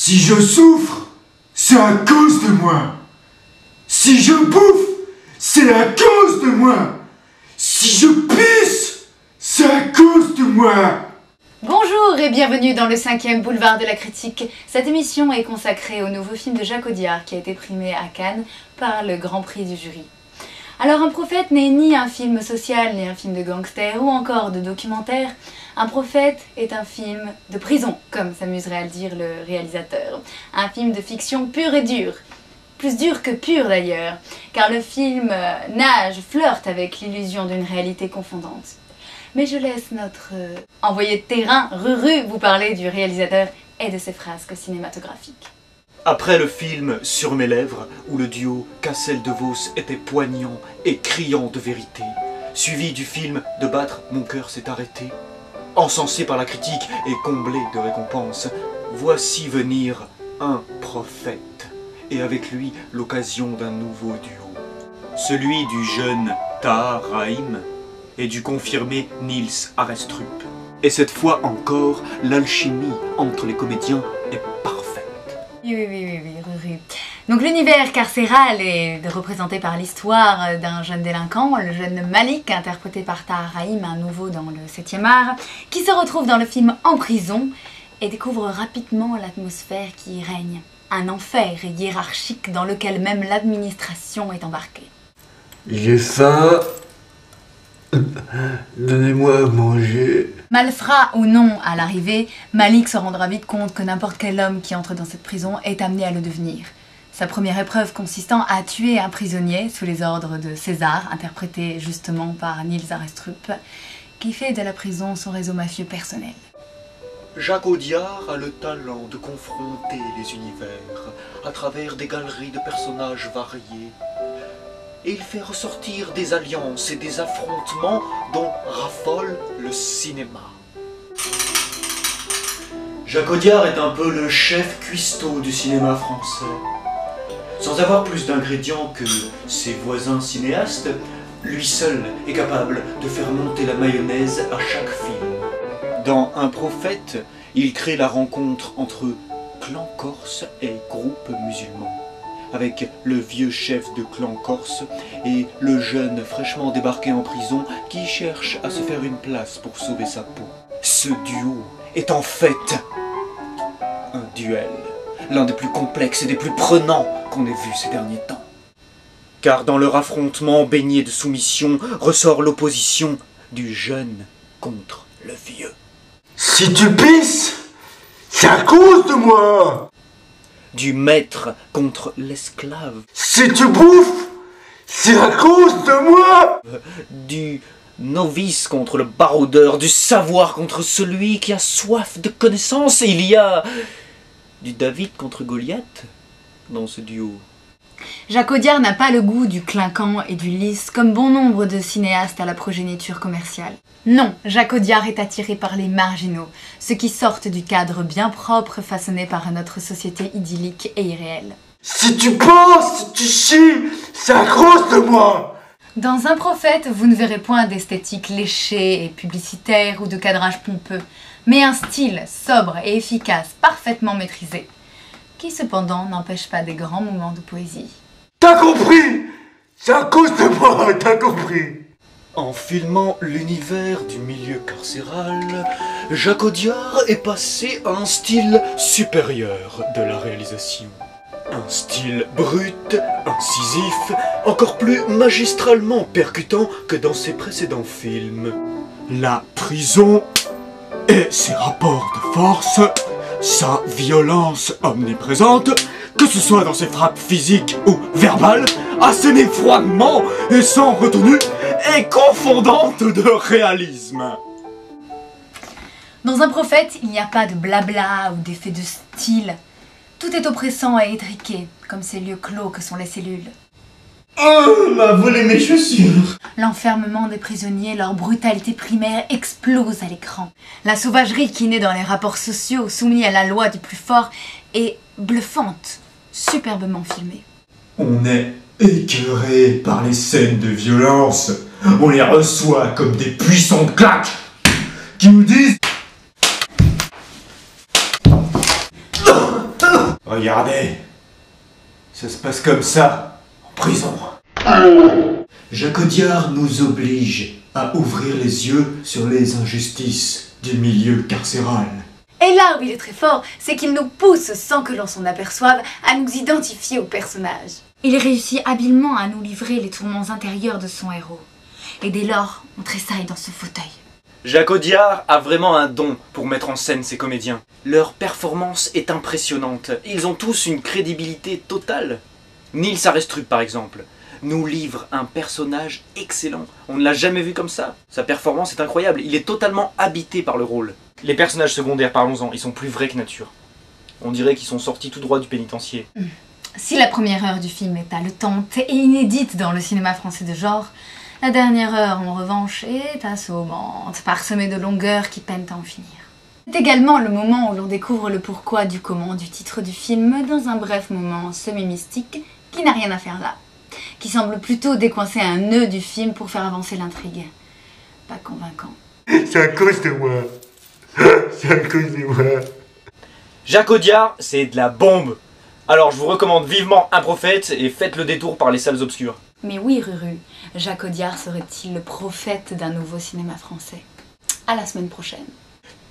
Si je souffre, c'est à cause de moi. Si je bouffe, c'est à cause de moi. Si je pisse, c'est à cause de moi. Bonjour et bienvenue dans le 5e boulevard de la critique. Cette émission est consacrée au nouveau film de Jacques Audiard qui a été primé à Cannes par le Grand Prix du jury. Alors Un prophète n'est ni un film social, ni un film de gangster ou encore de documentaire. Un prophète est un film de prison, comme s'amuserait à le dire le réalisateur. Un film de fiction pure et dure. Plus dur que pur d'ailleurs, car le film nage, flirte avec l'illusion d'une réalité confondante. Mais je laisse notre envoyé de terrain, Ruru, vous parler du réalisateur et de ses frasques cinématographiques. Après le film Sur mes lèvres, où le duo Cassel-De-Vos était poignant et criant de vérité, suivi du film De battre, mon cœur s'est arrêté, encensé par la critique et comblé de récompenses, voici venir Un prophète, et avec lui l'occasion d'un nouveau duo. Celui du jeune Tahar Rahim et du confirmé Niels Arestrup. Et cette fois encore, l'alchimie entre les comédiens est parfaite. Oui, Ruru. Donc l'univers carcéral est représenté par l'histoire d'un jeune délinquant, le jeune Malik, interprété par Tahar Rahim, un nouveau dans le 7e art, qui se retrouve dans le film en prison et découvre rapidement l'atmosphère qui y règne. Un enfer hiérarchique dans lequel même l'administration est embarquée. J'ai faim. Donnez-moi à manger. Malfrat ou non à l'arrivée, Malik se rendra vite compte que n'importe quel homme qui entre dans cette prison est amené à le devenir. Sa première épreuve consistant à tuer un prisonnier sous les ordres de César, interprété justement par Niels Arestrup, qui fait de la prison son réseau mafieux personnel. Jacques Audiard a le talent de confronter les univers à travers des galeries de personnages variés. Et il fait ressortir des alliances et des affrontements dont raffole le cinéma. Jacques Audiard est un peu le chef cuistot du cinéma français. Sans avoir plus d'ingrédients que ses voisins cinéastes, lui seul est capable de faire monter la mayonnaise à chaque film. Dans Un prophète, il crée la rencontre entre clan corse et groupe musulman, avec le vieux chef de clan corse et le jeune fraîchement débarqué en prison qui cherche à se faire une place pour sauver sa peau. Ce duo est en fait un duel, l'un des plus complexes et des plus prenants qu'on ait vu ces derniers temps. Car dans leur affrontement baigné de soumission ressort l'opposition du jeune contre le vieux. Si tu pisses, c'est à cause de moi. Du maître contre l'esclave. Si tu bouffes, c'est à cause de moi. Du novice contre le baroudeur, du savoir contre celui qui a soif de connaissance. Et il y a du David contre Goliath dans ce duo. Jacques Audiard n'a pas le goût du clinquant et du lisse comme bon nombre de cinéastes à la progéniture commerciale. Non, Jacques Audiard est attiré par les marginaux, ceux qui sortent du cadre bien propre façonné par notre société idyllique et irréelle. Si tu penses, si tu chies, c'est à cause de moi. Dans Un prophète, vous ne verrez point d'esthétique léchée et publicitaire ou de cadrage pompeux, mais un style sobre et efficace, parfaitement maîtrisé, qui cependant n'empêche pas des grands moments de poésie. T'as compris? C'est à cause de moi, t'as compris? En filmant l'univers du milieu carcéral, Jacques Audiard est passé à un style supérieur de la réalisation. Un style brut, incisif, encore plus magistralement percutant que dans ses précédents films. La prison et ses rapports de force, sa violence omniprésente, que ce soit dans ses frappes physiques ou verbales, assénées froidement et sans retenue, et confondante de réalisme. Dans Un prophète, il n'y a pas de blabla ou d'effet de style. Tout est oppressant et étriqué, comme ces lieux clos que sont les cellules. Oh, m'a volé mes chaussures. L'enfermement des prisonniers, leur brutalité primaire explose à l'écran. La sauvagerie qui naît dans les rapports sociaux, soumis à la loi du plus fort, est bluffante, superbement filmée. On est écœuré par les scènes de violence. On les reçoit comme des puissantes claques qui nous disent Regardez. Ça se passe comme ça, en prison. Jacques Audiard nous oblige à ouvrir les yeux sur les injustices du milieu carcéral. Et là où il est très fort, c'est qu'il nous pousse, sans que l'on s'en aperçoive, à nous identifier au personnage. Il réussit habilement à nous livrer les tourments intérieurs de son héros. Et dès lors, on tressaille dans ce fauteuil. Jacques Audiard a vraiment un don pour mettre en scène ses comédiens. Leur performance est impressionnante. Ils ont tous une crédibilité totale. Nils Arestrup, par exemple, nous livre un personnage excellent. On ne l'a jamais vu comme ça. Sa performance est incroyable. Il est totalement habité par le rôle. Les personnages secondaires, parlons-en, ils sont plus vrais que nature. On dirait qu'ils sont sortis tout droit du pénitencier. Si la première heure du film est haletante et inédite dans le cinéma français de genre, la dernière heure, en revanche, est assommante, parsemée de longueurs qui peinent à en finir. C'est également le moment où l'on découvre le pourquoi du comment du titre du film dans un bref moment semi-mystique qui n'a rien à faire là, qui semble plutôt décoincer un nœud du film pour faire avancer l'intrigue. Pas convaincant. C'est à cause de moi. C'est à cause de moi. Jacques Audiard, c'est de la bombe. Alors je vous recommande vivement Un prophète et faites le détour par les salles obscures. Mais oui, Ruru, Jacques Audiard serait-il le prophète d'un nouveau cinéma français? À la semaine prochaine.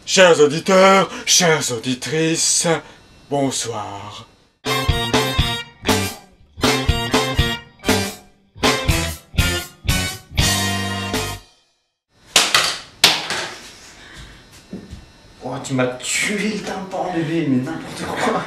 Chers auditeurs, chères auditrices, bonsoir. Oh, tu m'as tué le tympan, bébé, mais n'importe quoi.